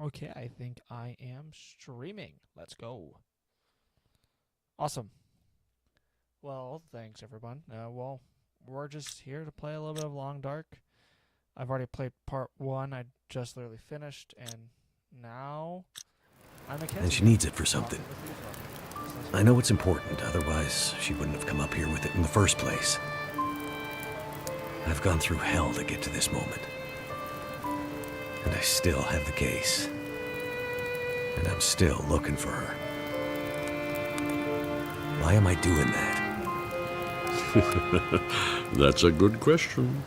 Okay, I think I am streaming. Let's go. Awesome. Well, thanks everyone. We're just here to play a little bit of Long Dark. I've already played part one. I just literally finished, and now I'm And Mackenzie she here, needs it for something. talking with you as well. I know it's important, otherwise she wouldn't have come up here with it in the first place. I've gone through hell to get to this moment. And I still have the case. And I'm still looking for her. Why am I doing that? That's a good question.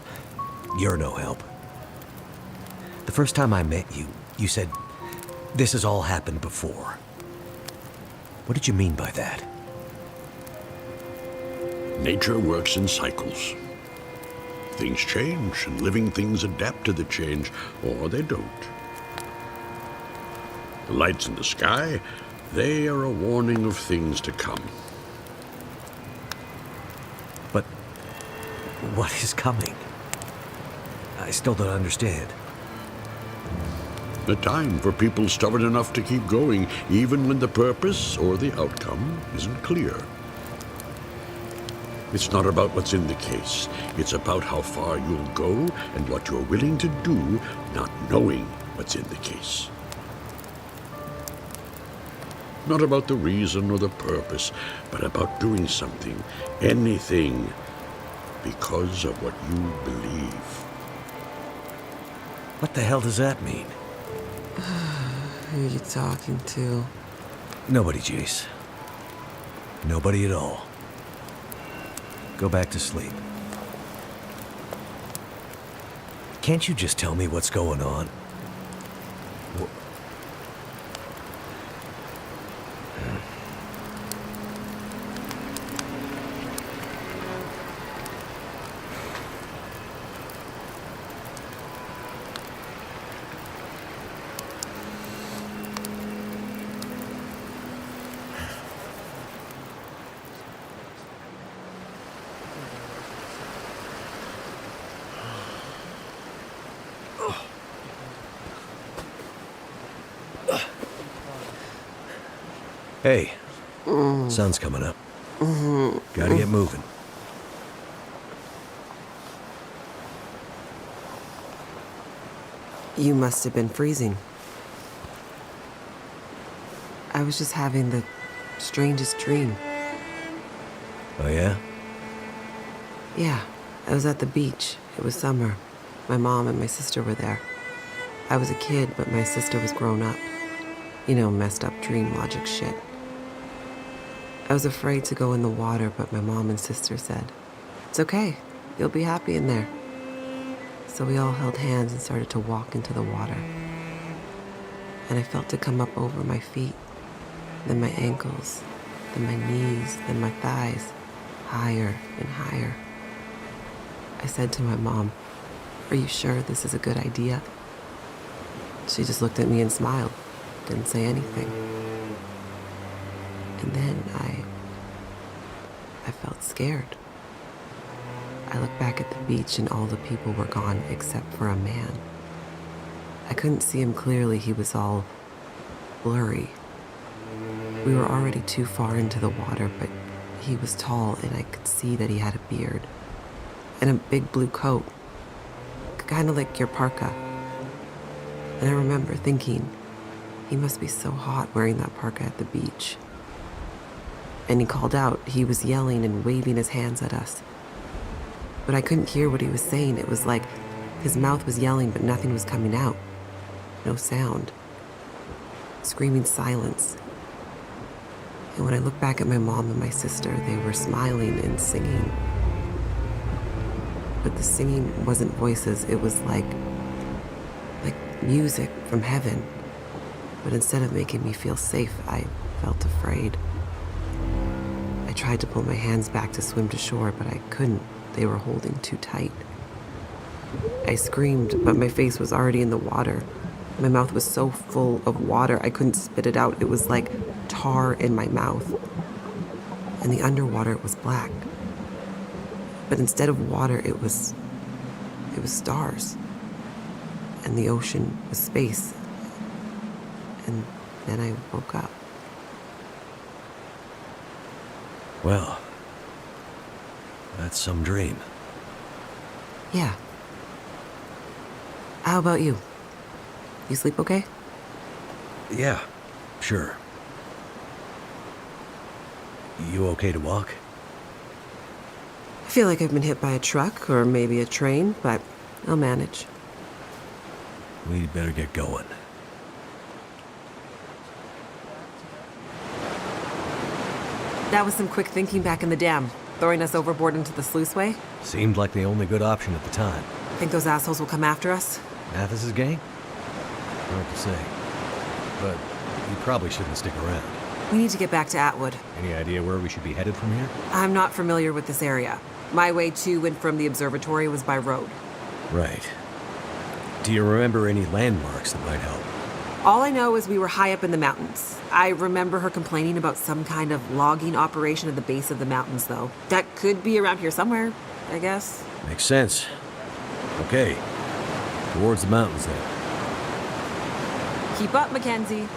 You're no help. The first time I met you, you said, this has all happened before. What did you mean by that? Nature works in cycles. Things change, and living things adapt to the change, or they don't. The lights in the sky, they are a warning of things to come. But what is coming? I still don't understand. A time for people stubborn enough to keep going, even when the purpose or the outcome isn't clear. It's not about what's in the case. It's about how far you'll go and what you're willing to do, not knowing what's in the case. Not about the reason or the purpose, but about doing something, anything, because of what you believe. What the hell does that mean? Who are you talking to? Nobody, Jace. Nobody at all. Go back to sleep. Can't you just tell me what's going on? Hey, sun's coming up. Gotta get moving. You must have been freezing. I was just having the strangest dream. Oh yeah? Yeah, I was at the beach. It was summer. My mom and my sister were there. I was a kid, but my sister was grown up. You know, messed up dream logic shit. I was afraid to go in the water, but my mom and sister said, "It's okay. You'll be happy in there." So we all held hands and started to walk into the water. And I felt it come up over my feet, then my ankles, then my knees, then my thighs, higher and higher. I said to my mom, "Are you sure this is a good idea?" She just looked at me and smiled, didn't say anything. And then I felt scared. I looked back at the beach and all the people were gone except for a man. I couldn't see him clearly. He was all blurry. We were already too far into the water, but he was tall and I could see that he had a beard and a big blue coat, kind of like your parka. And I remember thinking, he must be so hot wearing that parka at the beach. And he called out. He was yelling and waving his hands at us. But I couldn't hear what he was saying. It was like his mouth was yelling, but nothing was coming out. No sound. Screaming silence. And when I looked back at my mom and my sister, they were smiling and singing. But the singing wasn't voices. It was like music from heaven. But instead of making me feel safe, I felt afraid. I tried to pull my hands back to swim to shore, but I couldn't. They were holding too tight. I screamed, but my face was already in the water. My mouth was so full of water, I couldn't spit it out. It was like tar in my mouth. And the underwater was black. But instead of water, it was stars. And the ocean was space. Then I woke up. Well, that's some dream. Yeah. How about you? You sleep okay? Yeah, sure. You okay to walk? I feel like I've been hit by a truck or maybe a train, but I'll manage. We'd better get going. That was some quick thinking back in the dam, throwing us overboard into the sluiceway. Seemed like the only good option at the time. Think those assholes will come after us? Mathis's gang? Hard to say. But you probably shouldn't stick around. We need to get back to Atwood. Any idea where we should be headed from here? I'm not familiar with this area. My way to and from the observatory was by road. Right. Do you remember any landmarks that might help? All I know is we were high up in the mountains. I remember her complaining about some kind of logging operation at the base of the mountains, though. That could be around here somewhere, I guess. Makes sense. Okay. Towards the mountains then. Keep up, Mackenzie.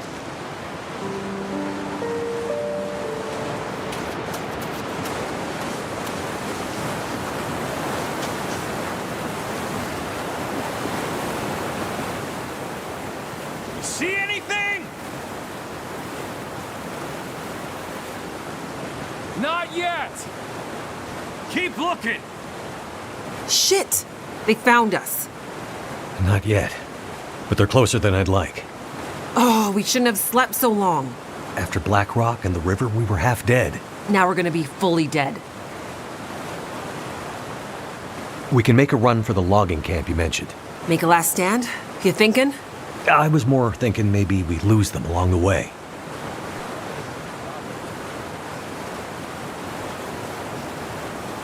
See anything? Not yet. Keep looking. Shit! They found us. Not yet. But they're closer than I'd like. Oh, we shouldn't have slept so long. After Black Rock and the river, we were half dead. Now we're gonna be fully dead. We can make a run for the logging camp you mentioned. Make a last stand? You thinking? I was more thinking maybe we lose them along the way.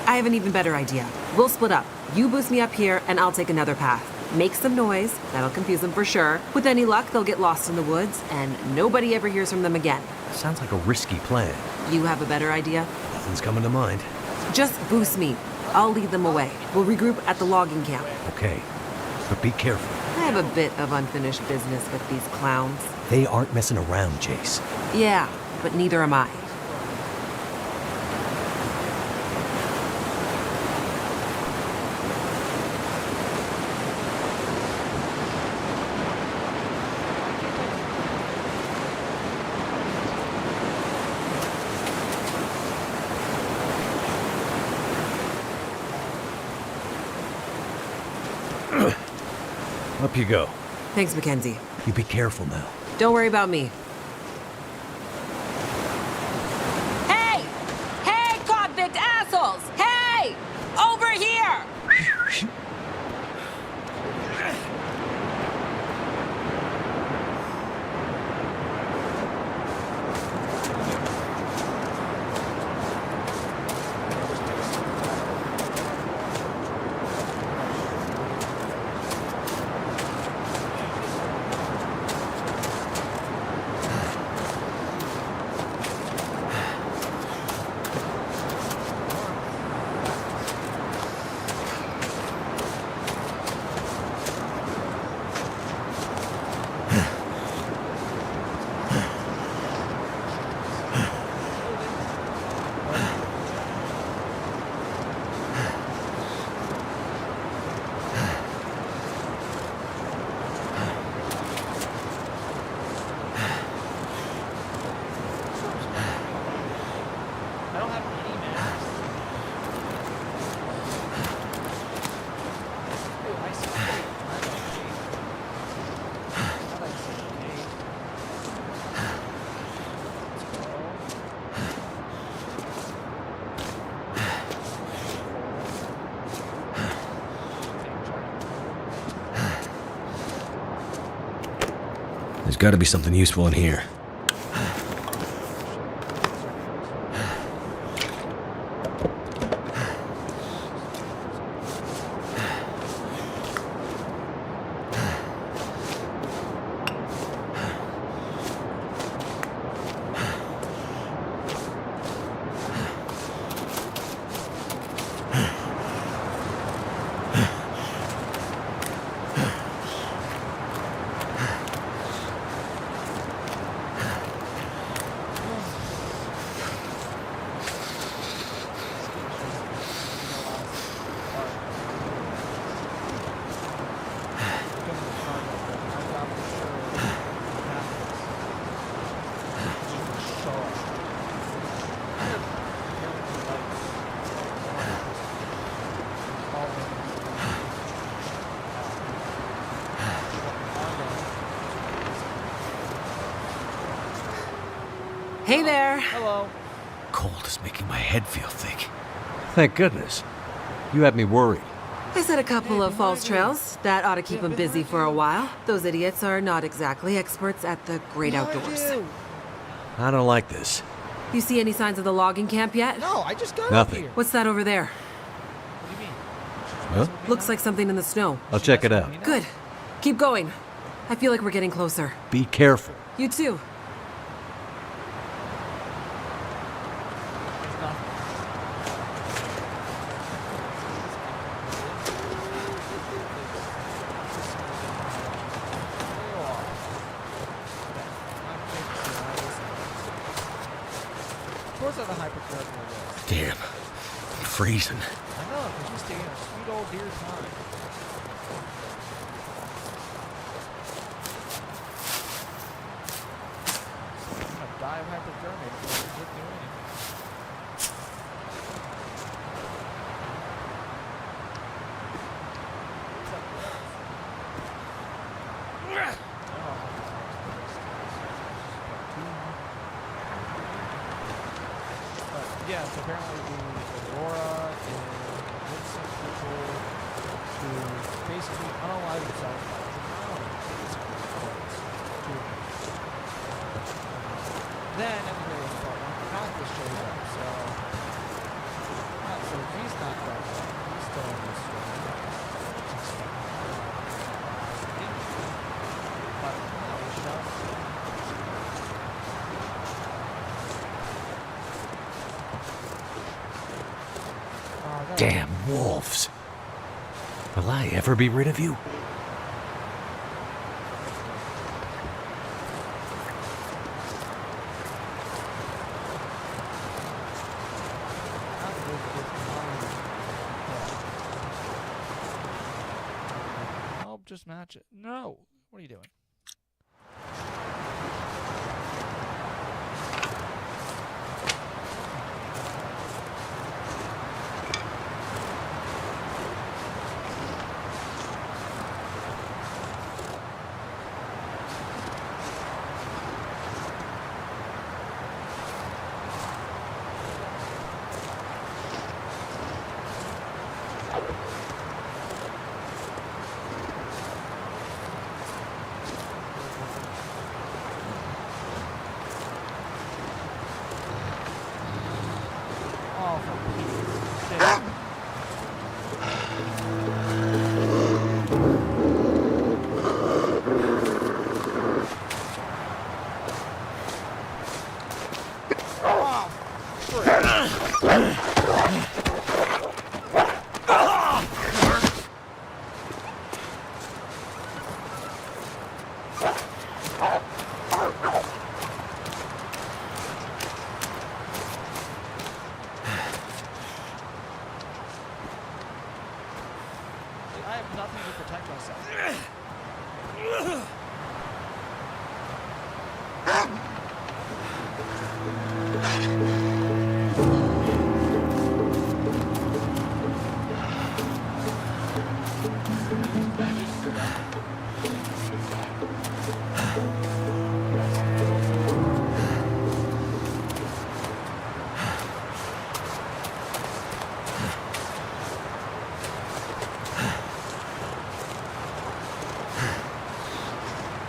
I have an even better idea. We'll split up. You boost me up here, and I'll take another path. Make some noise. That'll confuse them for sure. With any luck, they'll get lost in the woods, and nobody ever hears from them again. Sounds like a risky plan. You have a better idea? Nothing's coming to mind. Just boost me. I'll lead them away. We'll regroup at the logging camp. Okay. But be careful. I have a bit of unfinished business with these clowns. They aren't messing around, Chase. Yeah, but neither am I. Up you go. Thanks, Mackenzie. You be careful now. Don't worry about me. Hey! Hey, convict assholes! Hey! Over here! I don't have any maps. Ooh, I see. I like see. There's got to be something useful in here. Hey there. Hello. Cold is making my head feel thick. Thank goodness. You had me worried. I set a couple of false trails. That ought to keep them busy for a while. Those idiots are not exactly experts at the great outdoors. I don't like this. You see any signs of the logging camp yet? No, I just got Nothing. up here. What's that over there? What do you mean? Huh? Looks like something in the snow. I'll check it out. Good. Keep going. I feel like we're getting closer. Be careful. You too. There's nothing. Of course, I'm a hypercritical. Damn. I'm freezing. I know, because you're staying a sweet old dear time. I'm gonna die of hypothermia before I get doing anything. Yes, apparently the Aurora is mixing people to basically unalive themselves by then everybody was part one. Congress shows up, so he's not that bad. He's still in this story. But no, it's just Damn wolves. Will I ever be rid of you? I'll just match it. No. What are you doing? Oh, for Pete's sake. Oh, I have nothing to protect myself.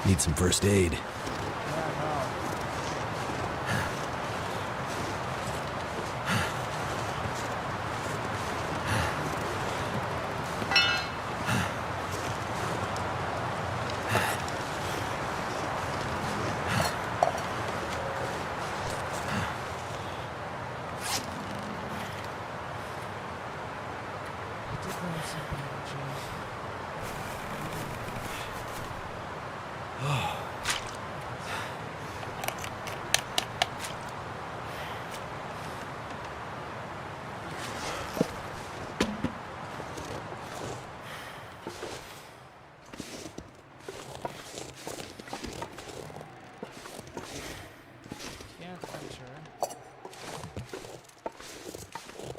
Need some first aid. Yeah, no. I did learn some bandages. Can't enter.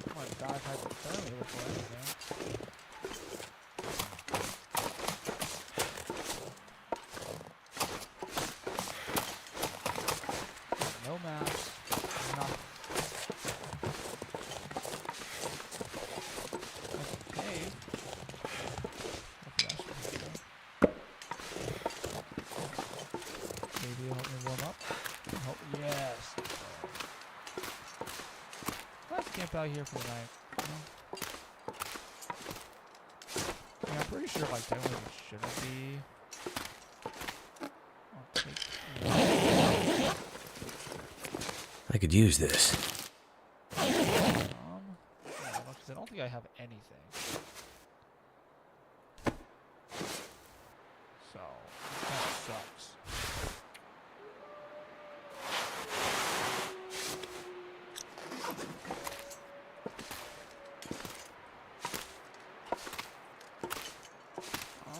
I'm gonna die of hypothermia before anything. No mask. camp out here for the night. Yeah, I'm pretty sure like technically it shouldn't be. I could use this. Yeah, because I don't think I have anything. So that sucks.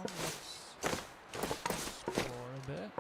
Let's explore a bit.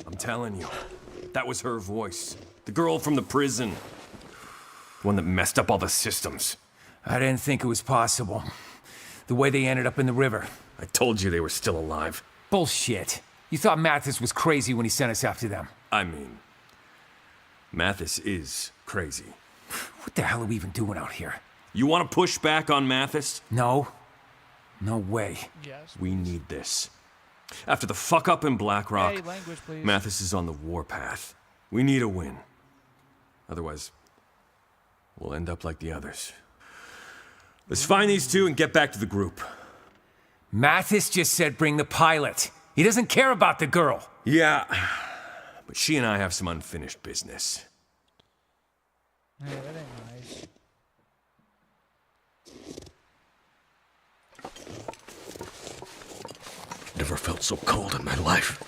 I'm telling you, that was her voice. The girl from the prison. The one that messed up all the systems. I didn't think it was possible. The way they ended up in the river. I told you they were still alive. Bullshit. You thought Mathis was crazy when he sent us after them. I mean, Mathis is crazy. What the hell are we even doing out here? You want to push back on Mathis? No. No way. Yes. We need this. After the fuck up in Black Rock, Hey, language, please. Mathis is on the warpath. We need a win. Otherwise, we'll end up like the others. Let's find these two and get back to the group. Mathis just said bring the pilot. He doesn't care about the girl. Yeah, but she and I have some unfinished business. Hey, that ain't nice. Never felt so cold in my life.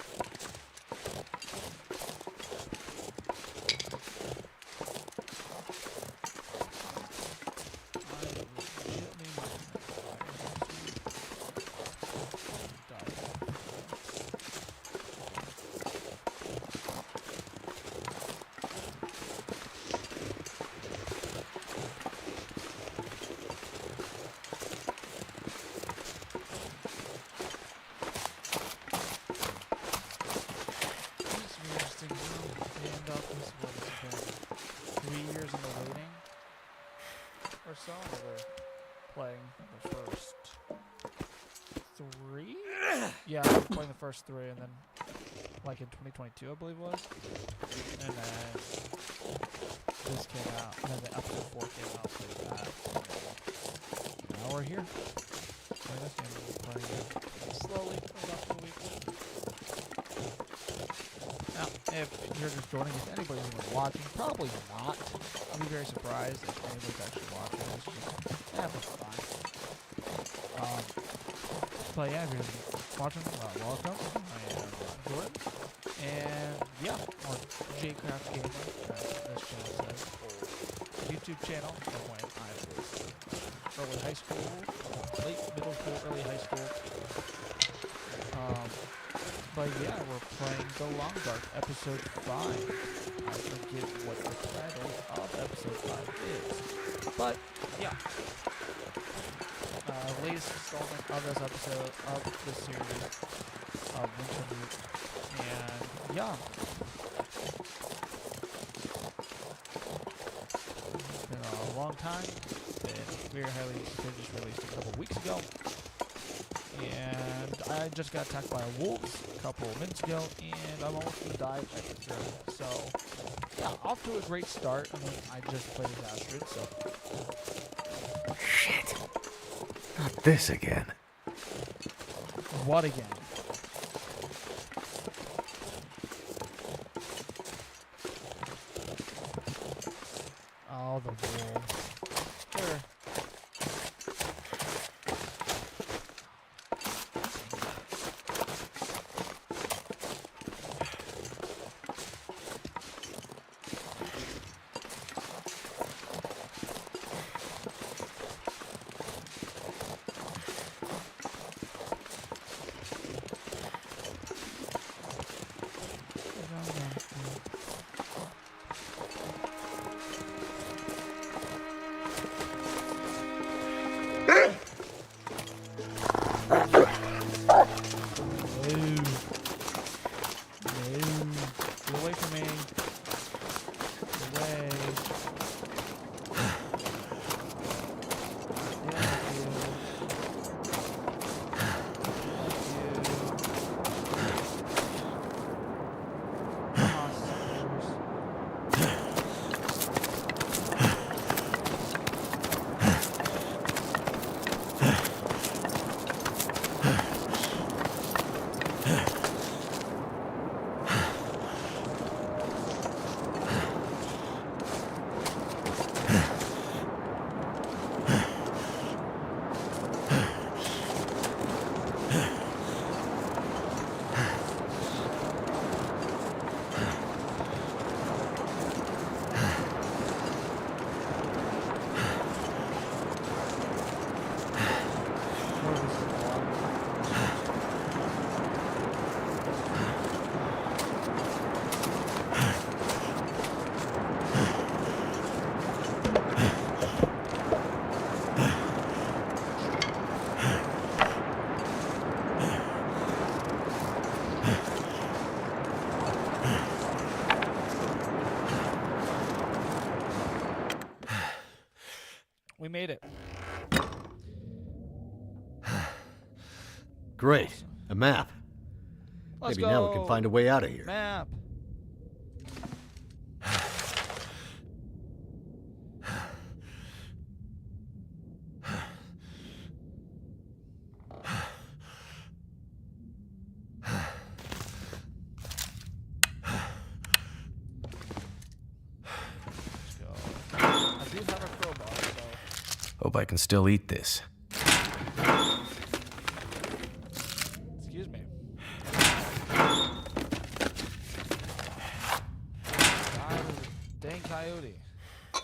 So we're playing the first three? Yeah, we're playing the first three, and then like in 2022, I believe it was. And then this came out, and then the episode 4 came out like that. Now we're here. Playing this game, we're playing it slowly about 2 weeks. Now, if you're just joining us, anybody who's watching, probably not. I'll be very surprised if anybody's actually watching this. Just, it's fine. But yeah, if you're watching, welcome. I am Jordan. And yeah, on JCraft Gamer, as this channel says, YouTube channel from when I was early high school, late middle school, early high school. But yeah, we're playing The Long Dark, episode 5. I forget what the title of episode 5 is. But yeah. Latest installment of this episode of this series of Wintermute. And yeah. It's been a long time. It's been very highly just released a couple weeks ago. And I just got attacked by wolves a couple minutes ago, and I'm almost gonna die at the third. So, yeah, off to a great start. I mean, I just played as Astrid, so. Shit. Not this again. What again? Oh, the wolves. Here. Get away from me. Get away. We made it. Great. A map. Let's Maybe go. now we can find a way out of here. Map. Let's go. I do have a crowbar, so. Hope I can still eat this. Excuse me. I was a dang coyote.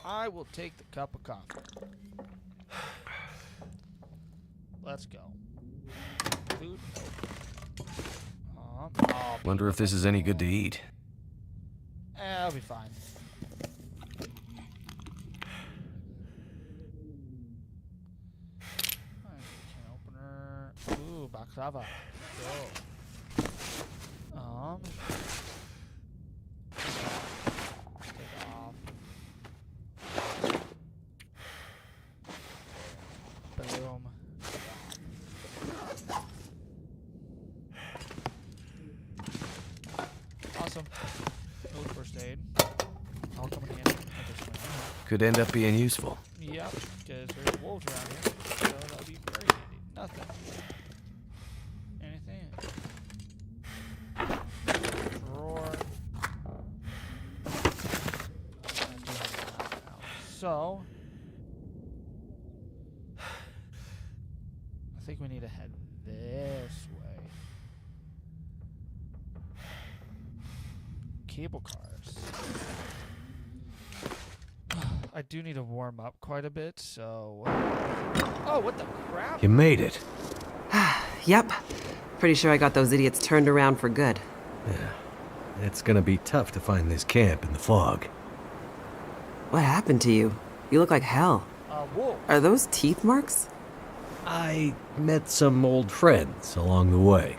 I will take the cup of coffee. Let's go. Food. Oh, Wonder if this is any good to eat. I'll be fine. Can opener. Ooh, baklava. Go. Take off. Boom. Awesome. No first aid. All coming in handy at this point. Could end up being useful. Yep, because there's wolves around here, so that'll be very handy. Nothing. Anything? Drawer. So, I think we need to head this way. Cable cars. I do need to warm up quite a bit, so... Oh, what the crap? You made it. Yep. Pretty sure I got those idiots turned around for good. Yeah. It's gonna be tough to find this camp in the fog. What happened to you? You look like hell. Wolf. Are those teeth marks? I met some old friends along the way.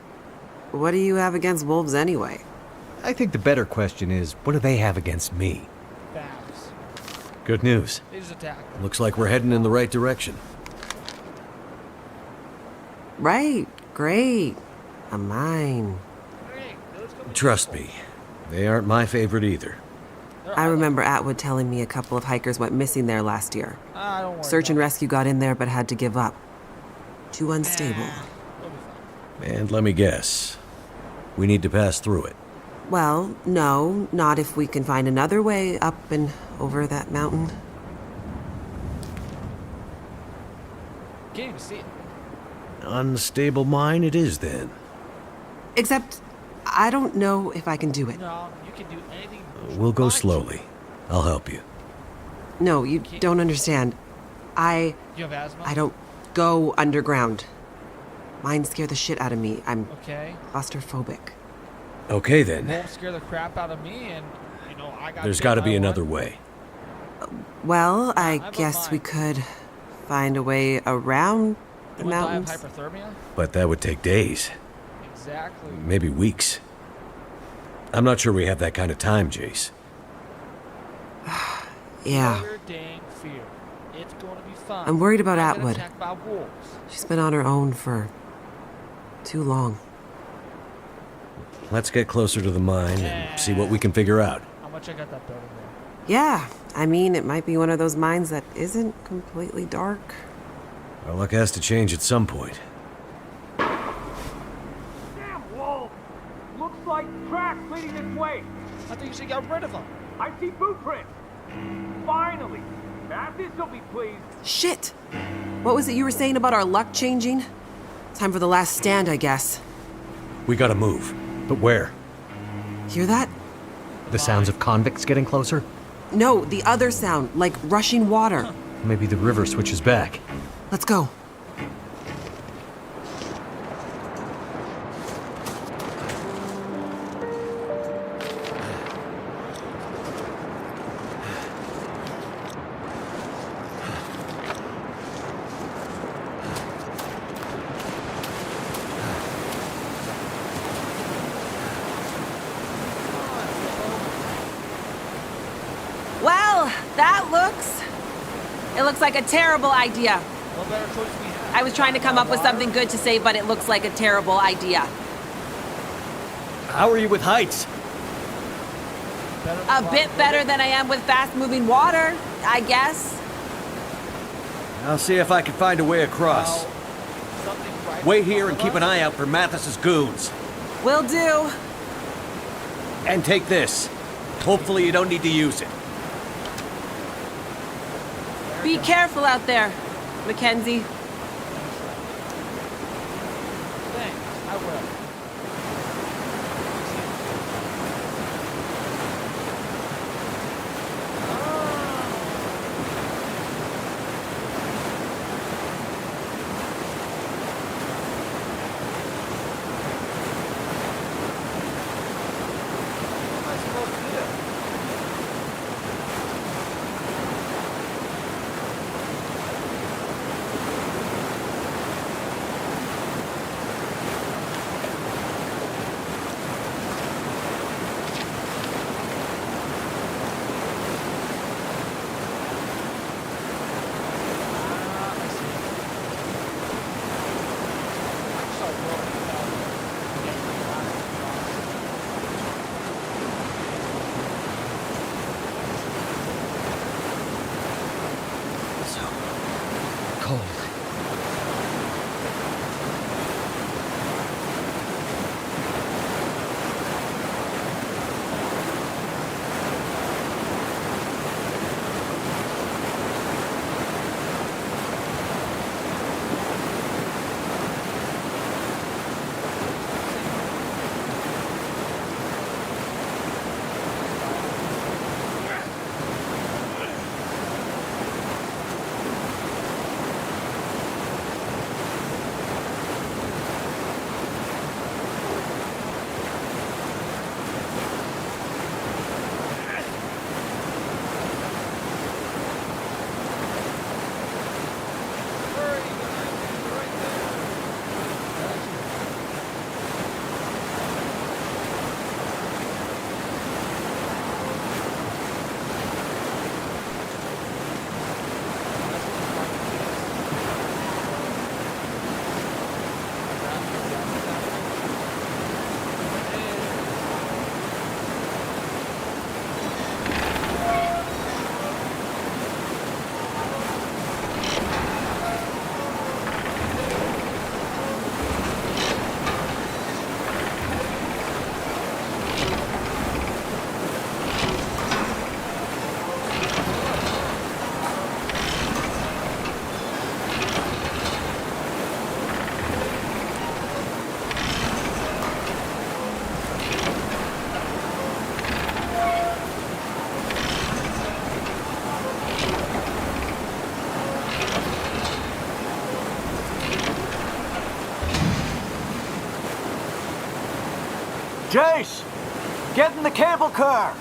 What do you have against wolves anyway? I think the better question is, what do they have against me? Bats. Good news. They just attack. Looks like we're heading in the right direction. Right. Great. I'm mine. Hey, those come Trust me, they aren't my favorite either. I remember Atwood telling me a couple of hikers went missing there last year. don't worry. Search and rescue got in there but had to give up. Too unstable. We'll be fine. And let me guess, we need to pass through it. Well, no, not if we can find another way up and over that mountain. Can't even see it. Unstable mine it is then. Except, I don't know if I can do it. No, you can do anything. We'll go Mind slowly. I'll help you. No, you don't understand. You have asthma? I don't go underground. Mine scare the shit out of me. I'm Okay. claustrophobic. Okay then. Won't scare the crap out of me, and I got. There's got to be another way. Well, I have a guess we mind. could find a way around the Would I have mountains. hypothermia? But that would take days, Exactly. maybe weeks. I'm not sure we have that kind of time, Jace. Yeah, Your dang fear. It's going to be fun. I'm worried about I get Atwood. attacked by wolves. She's been on her own for too long. Let's get closer to the mine and see what we can figure out. How much I got that building there? Yeah, I mean, it might be one of those mines that isn't completely dark. Our luck has to change at some point. Damn wolves! Looks like tracks leading this way. I thought you said you got rid of them. I see boot prints. Finally! Mathis will be pleased. Shit! What was it you were saying about our luck changing? Time for the last stand, I guess. We gotta move. But where? Hear that? The sounds of convicts getting closer? No, the other sound, like rushing water. Maybe the river switches back. Let's go. Well, it looks like a terrible idea. What better choice we have? I was trying to come up with something good to say, but it looks like a terrible idea. How are you with heights? Better A than bit water. better than I am with fast-moving water, I guess. I'll see if I can find a way across. Well, something right Wait in here front and of keep an us? eye out for Mathis's goons. Will do. And take this. Hopefully you don't need to use it. Be careful out there, Mackenzie. Thanks, I will. What am I supposed to do? So cold. Boys! Get in the cable car!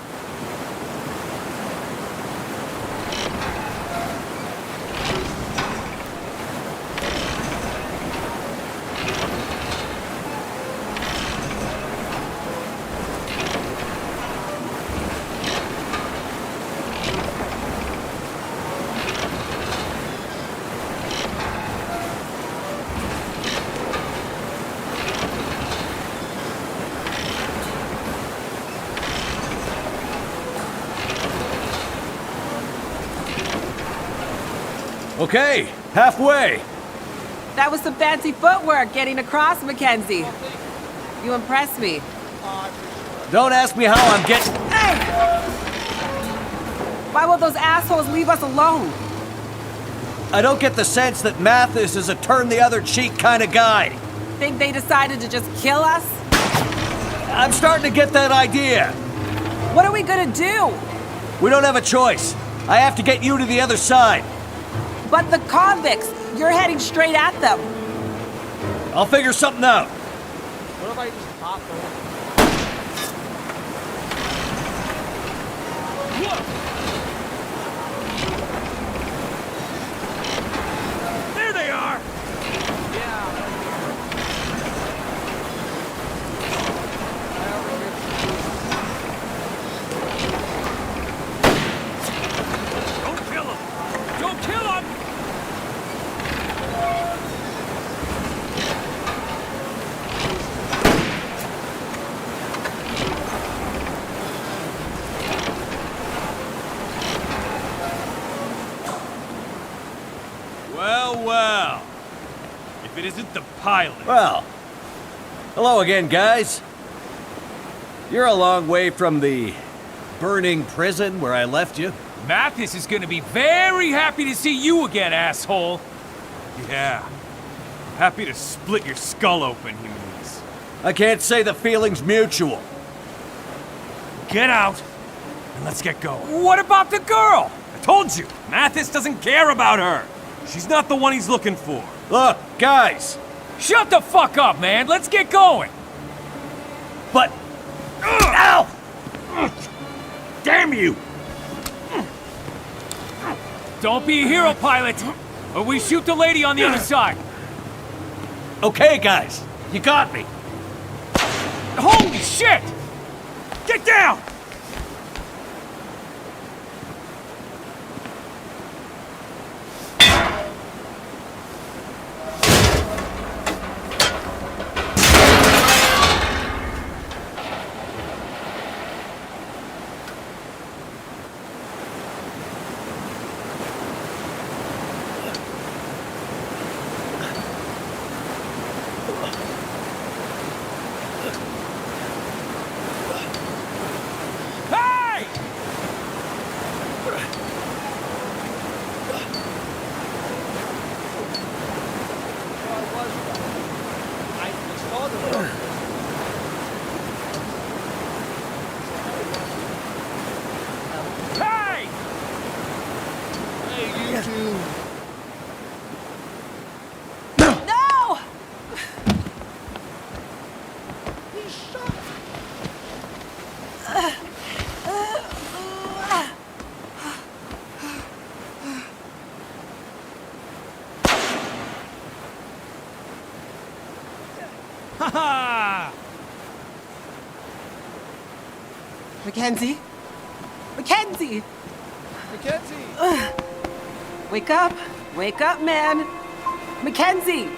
Okay, halfway. That was some fancy footwork getting across, Mackenzie. You impressed me. Don't ask me how I'm getting... Hey! Why will those assholes leave us alone? I don't get the sense that Mathis is a turn-the-other-cheek kind of guy. Think they decided to just kill us? I'm starting to get that idea. What are we gonna do? We don't have a choice. I have to get you to the other side. But the convicts, you're heading straight at them. I'll figure something out. What if I just pop over? There they are! Don't kill him! Don't kill him! Well, well. If it isn't the pilot. Well, hello again, guys. You're a long way from the burning prison where I left you. Mathis is gonna be very happy to see you again, asshole. Yeah. Happy to split your skull open, he means. I can't say the feeling's mutual. Get out, and let's get going. What about the girl? I told you, Mathis doesn't care about her. She's not the one he's looking for. Look, guys, Shut the fuck up, man. Let's get going. but... Ow! Damn you! Don't be a hero, pilot, or we shoot the lady on the other side. Okay, guys, you got me. Holy shit! Get down! Hey! I saw the Hey! Hey, you two. No! He shot. Ha Mackenzie? Mackenzie! Mackenzie. Wake up! Wake up, man! Mackenzie!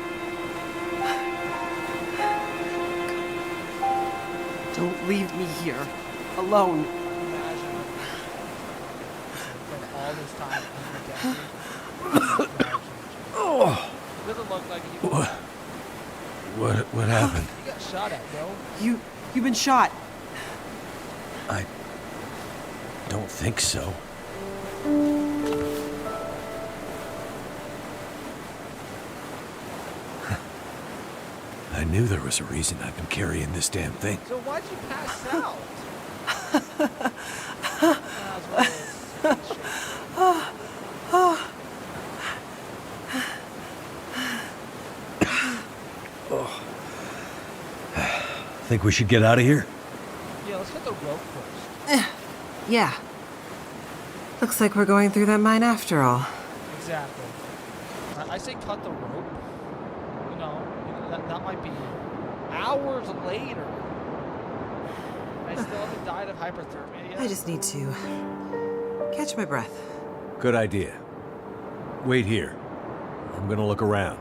Don't leave me here. Alone. Imagine. Spent all this time on Mackenzie. Doesn't look like he. What happened? You got shot at, bro. You've been shot. I don't think so. I knew there was a reason I've been carrying this damn thing. So why'd you pass out? Think we should get out of here? rope first. Yeah. Looks like we're going through that mine after all. Exactly. I say cut the rope. You know, that might be hours later. I still haven't died of hyperthermia yet. I just need to catch my breath. Good idea. Wait here. I'm gonna look around.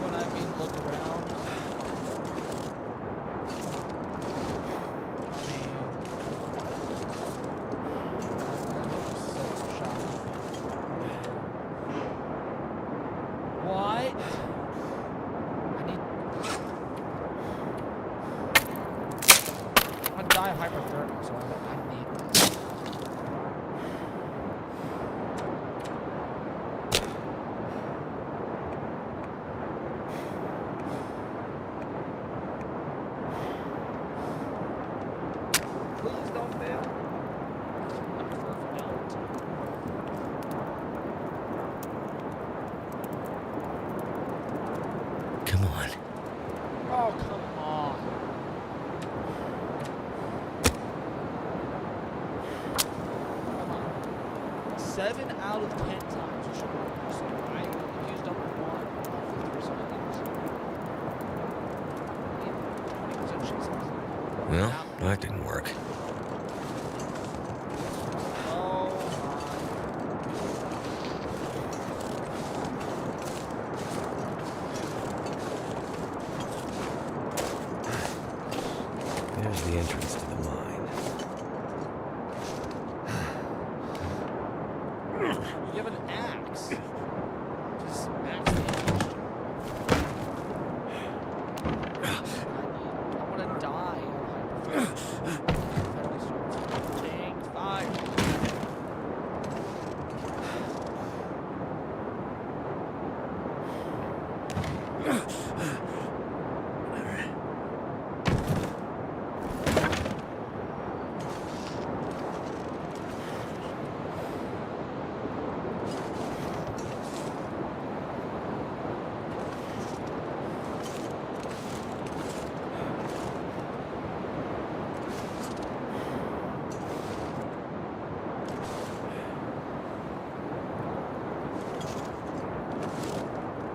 When I mean look around, what? I'm gonna die of hyperthermia, so I need this. Please don't fail. I'm perfect out. Come on. Oh, come on. Come on. 7 out of 10 times you should work this. I used up one of the 3 seconds. 20% chances. Well, that didn't work. Oh There's the entrance to the mine. my. You have an axe. Just smash the edge. I want to die. Dang, fire.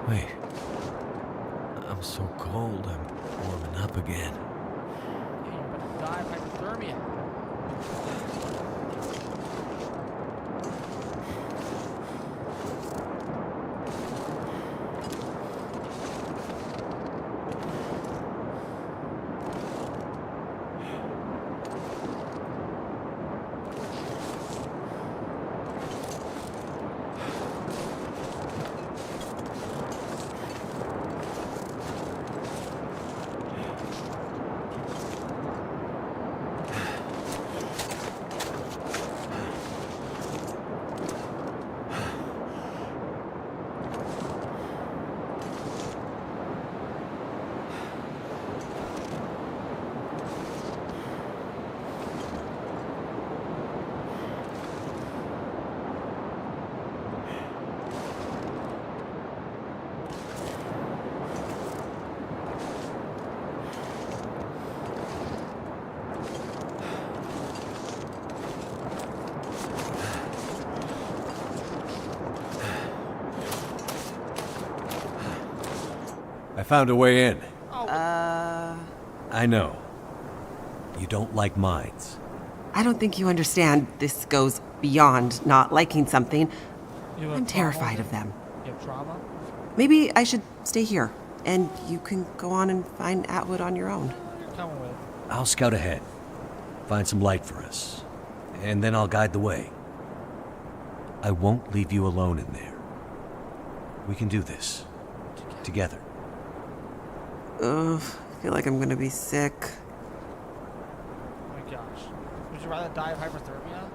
Wait. I'm so cold, I'm warming up again. Yeah, you're about to die of hypothermia. I found a way in. Oh, I know. You don't like mines. I don't think you understand. This goes beyond not liking something. you have I'm trauma? terrified of them. You have trauma? Maybe I should stay here, and you can go on and find Atwood on your own. You're coming with. I'll scout ahead. Find some light for us. And then I'll guide the way. I won't leave you alone in there. We can do this. Together. Ugh, I feel like I'm gonna be sick. Oh my gosh. Would you rather die of hypothermia?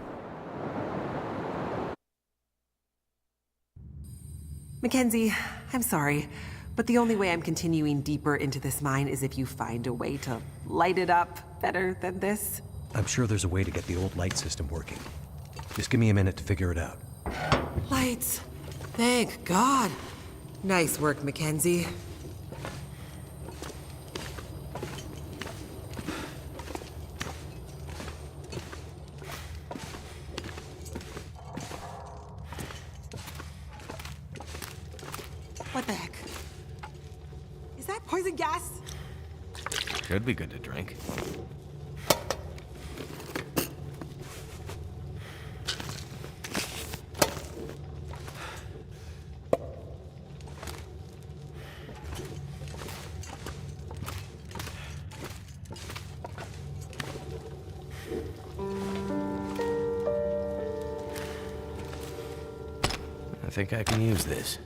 Mackenzie, I'm sorry, but the only way I'm continuing deeper into this mine is if you find a way to light it up better than this. I'm sure there's a way to get the old light system working. Just give me a minute to figure it out. Lights. Thank God. Nice work, Mackenzie. What the heck? Is that poison gas? Should be good to drink. I think I can use this.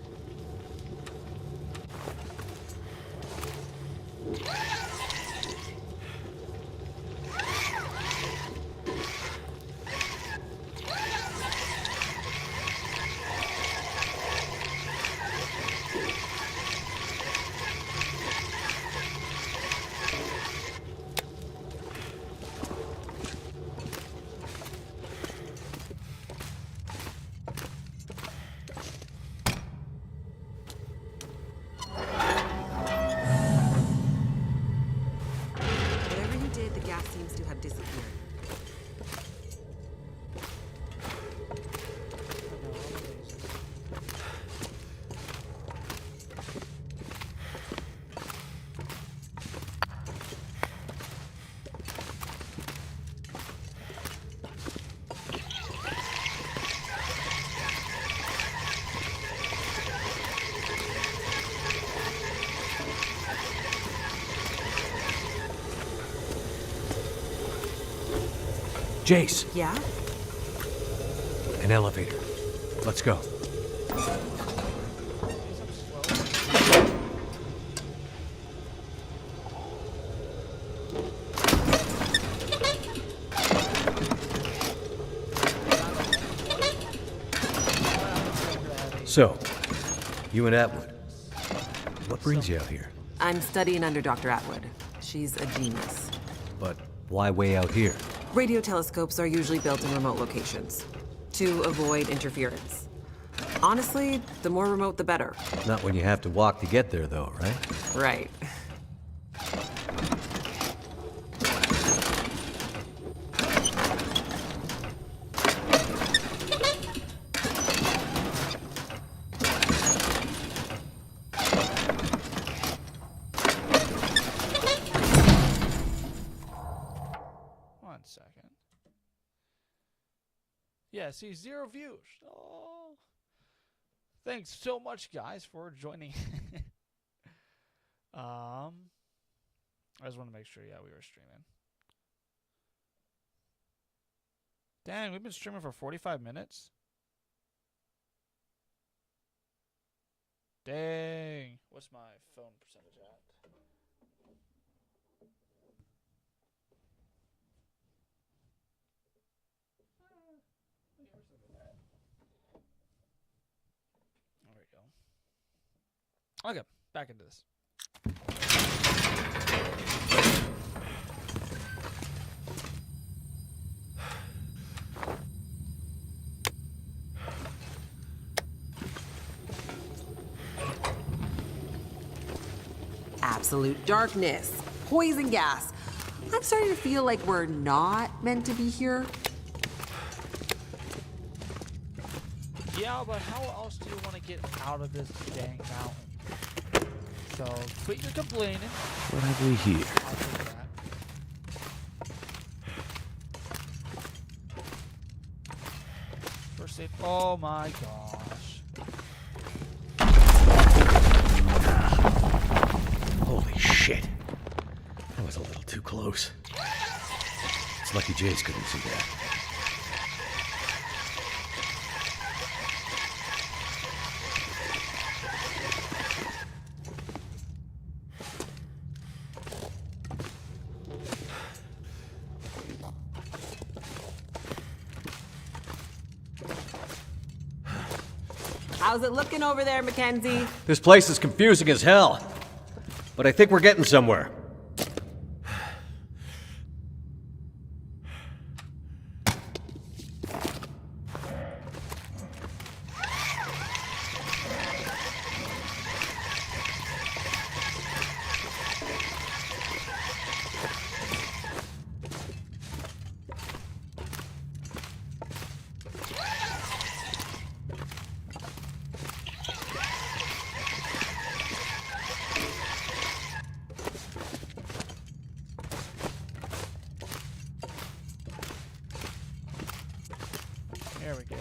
Whatever you did, the gas seems to have disappeared. Jace, Yeah? an elevator. Let's go. So, you and Atwood. What brings you out here? I'm studying under Dr. Atwood. She's a genius. But why way out here? Radio telescopes are usually built in remote locations to avoid interference. Honestly, the more remote, the better. Not when you have to walk to get there, though, right? Right. One second. Yeah, see, 0 views. Oh. Thanks so much, guys, for joining. I just want to make sure, yeah, we were streaming. Dang, we've been streaming for 45 minutes. Dang. What's my phone percentage at? There we go. Okay, back into this. Absolute darkness. Poison gas. I'm starting to feel like we're not meant to be here. Yeah, but how else do you want to get out of this dang mountain? So, quit your complaining. What have we here? I'll take that. First aid. Oh my gosh. Holy shit. That was a little too close. It's lucky Jace couldn't see that. How's it looking over there, Mackenzie? This place is confusing as hell. But I think we're getting somewhere. There we go.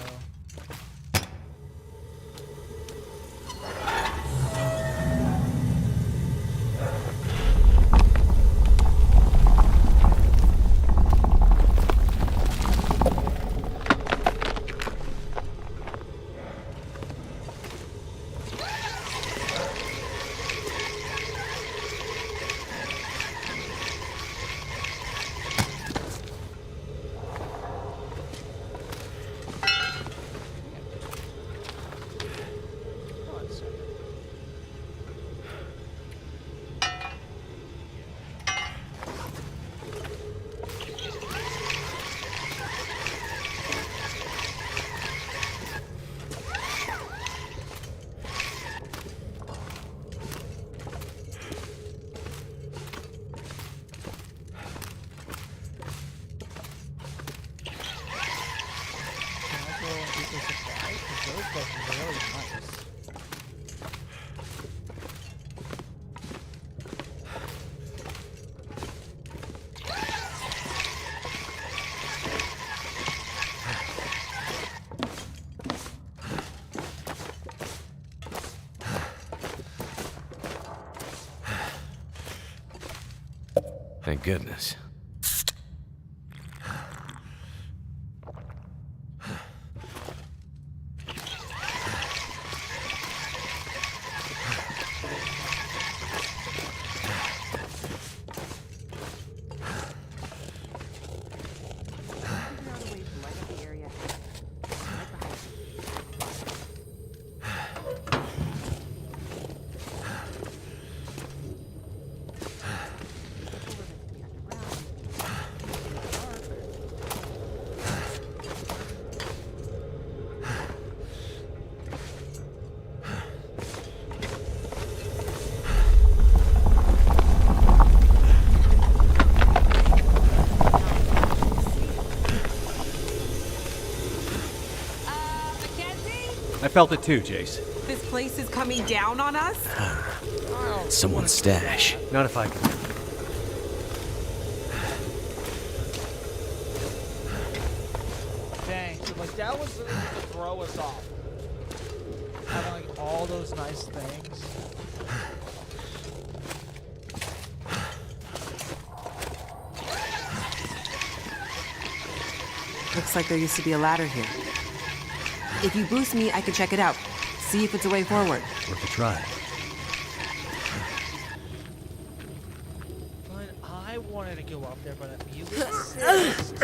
One second. Can I go and get this supply? 'Cause those look really nice. Thank goodness. Mackenzie? I felt it too, Jace. This place is coming down on us? Someone's stash. Not if I can. Dang, so like that was to throw us off. Having like all those nice things. Looks like there used to be a ladder here. If you boost me, I can check it out. See if it's a way forward. Worth a try. But I wanted to go up there, but you insist.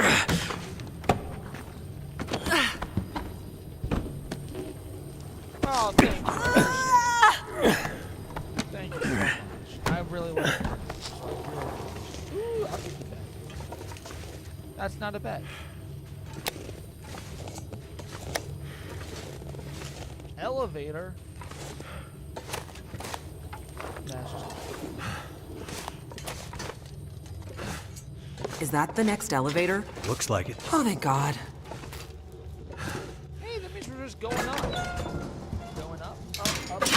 Oh, thank you. Thank you so much. I really want to. Ooh, I'll give you that. That's not a bet. Elevator. That's just Is that the next elevator? Looks like it. Oh, thank God. hey, that means we're just going up. Going up, up, up, up.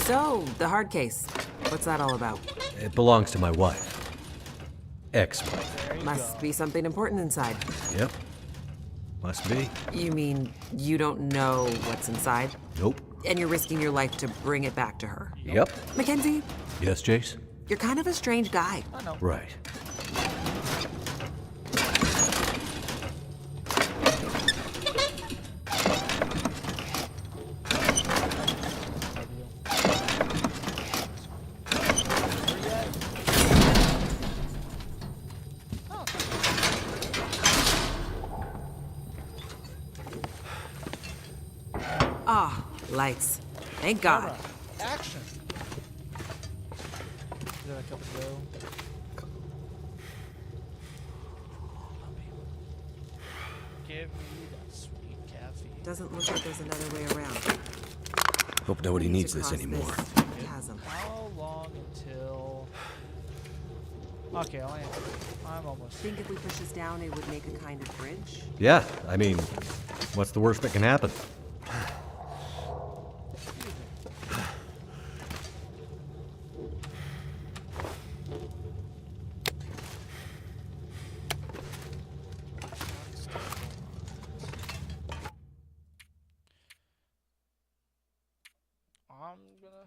So, the hard case. What's that all about? It belongs to my wife. Ex-wife. There you Must go. be something important inside. Yep. Must be. You mean you don't know what's inside? Nope. And you're risking your life to bring it back to her? Yep. Mackenzie, Yes, Jace? you're kind of a strange guy. I know. Right. Ah, lights. Thank God. Camera. Action. Is that a cup of dough? Give me that sweet caffeine. Doesn't look like there's another way around. Hope nobody Please needs this across anymore. this chasm. How long until? Okay, I'm almost. Think if we push this down, it would make a kind of bridge? Yeah, I mean, what's the worst that can happen? I'm gonna.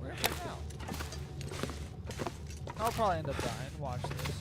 We're gonna check it out. I'll probably end up dying. Watch this.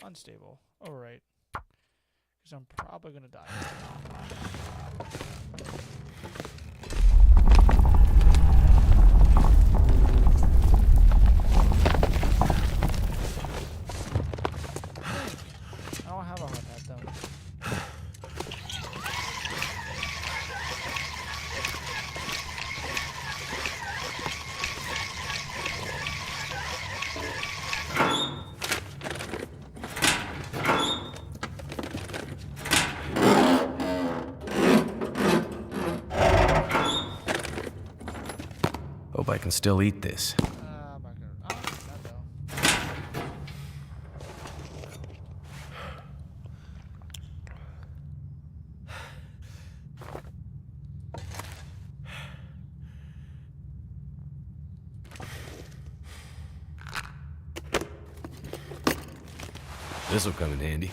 Unstable. Oh, right. Because I'm probably going to die. I don't have a hard hat, though. Hope I can still eat this. I'm not gonna. Oh, not though. This'll come in handy.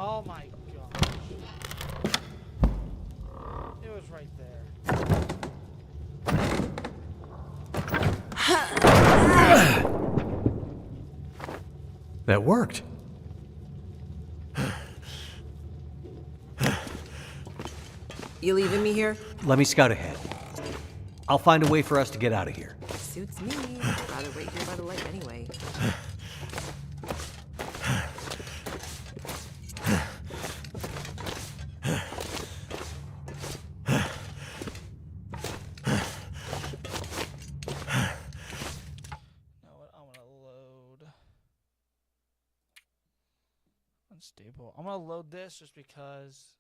Oh my gosh. It was right there. That worked. You leaving me here? Let me scout ahead. I'll find a way for us to get out of here. Suits me. I'd rather wait here by the light anyway. Know what? I'm gonna load. Unstable. I'm gonna load this just because.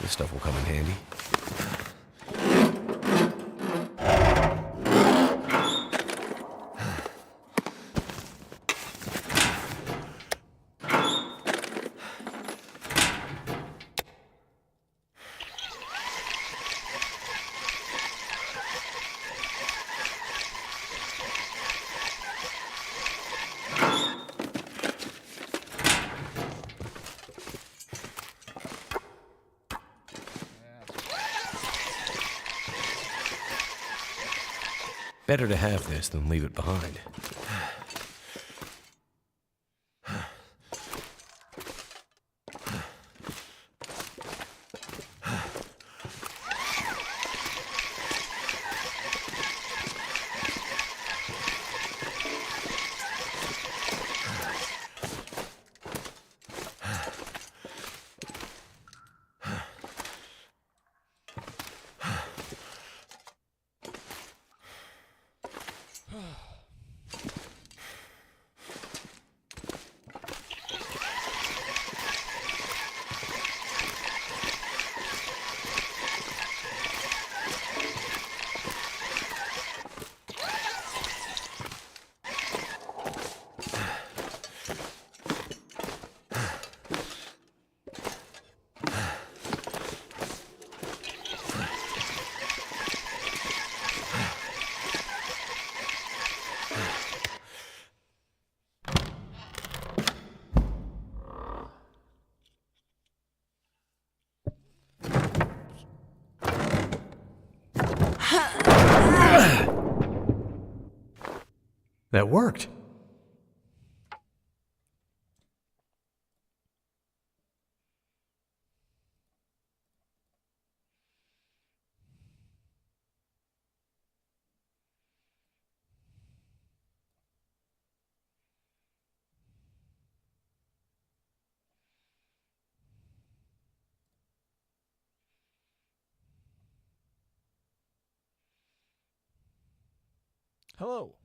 This stuff will come in handy. Better to have this than leave it behind. That worked. Hello.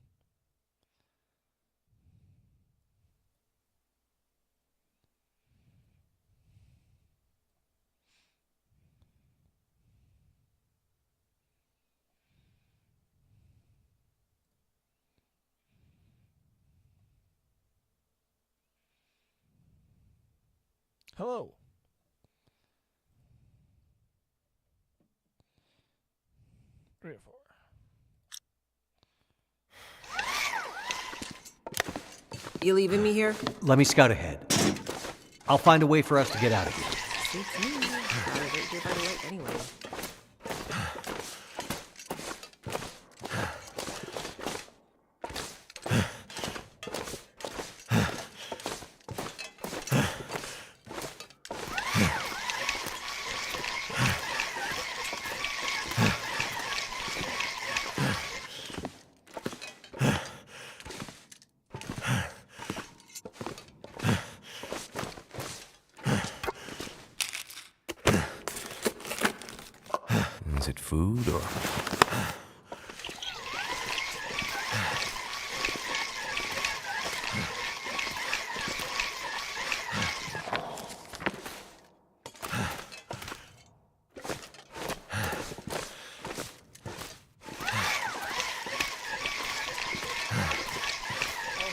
Hello. Three or four. You leaving me here? Let me scout ahead. I'll find a way for us to get out of here. Suits me. I'd rather wait here by the light anyway. Is it food or... Oh,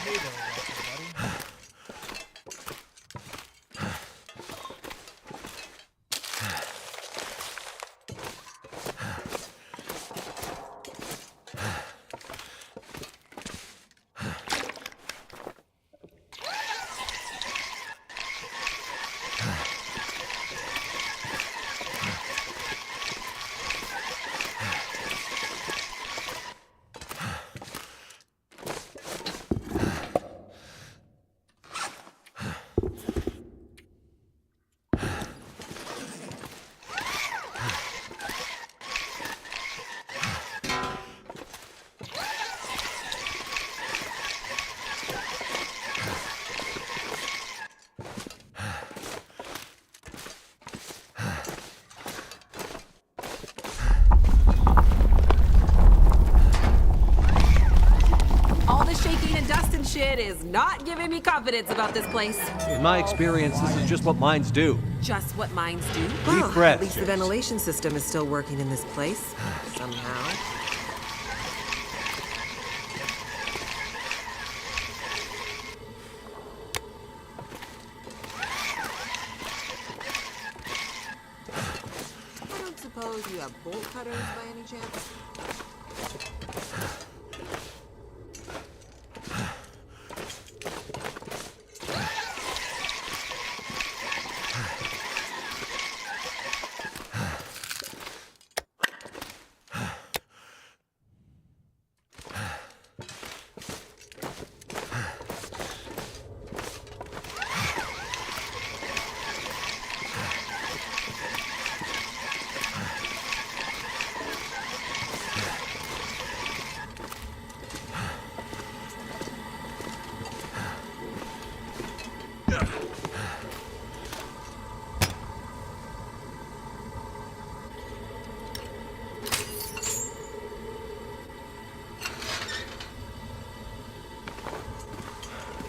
hey there, It is not giving me confidence about this place. In my experience, this is just what mines do. Just what mines do. Deep breath, At least the Jace. ventilation system is still working in this place. Somehow. I don't suppose you have bolt cutters by any chance?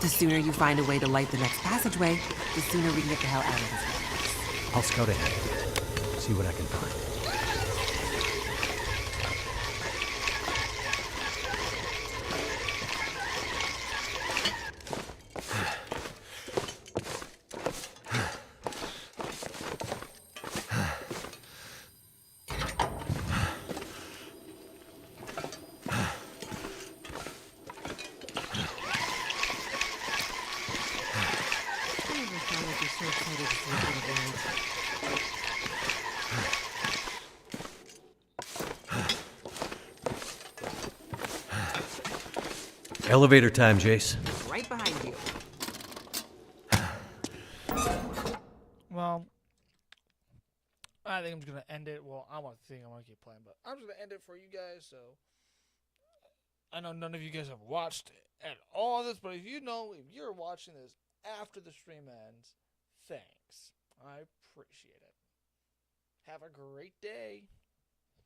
The sooner you find a way to light the next passageway, the sooner we can get the hell out of this place. I'll scout ahead. See what I can find. I never thought I'd be so excited to see a bit of light. Elevator time, Jace. Right behind you. Well, I think I'm just gonna end it. Well, I want to think I want to keep playing, but I'm just gonna end it for you guys. So I know none of you guys have watched at all of this, but if you're watching this after the stream ends, thanks. I appreciate it. Have a great day.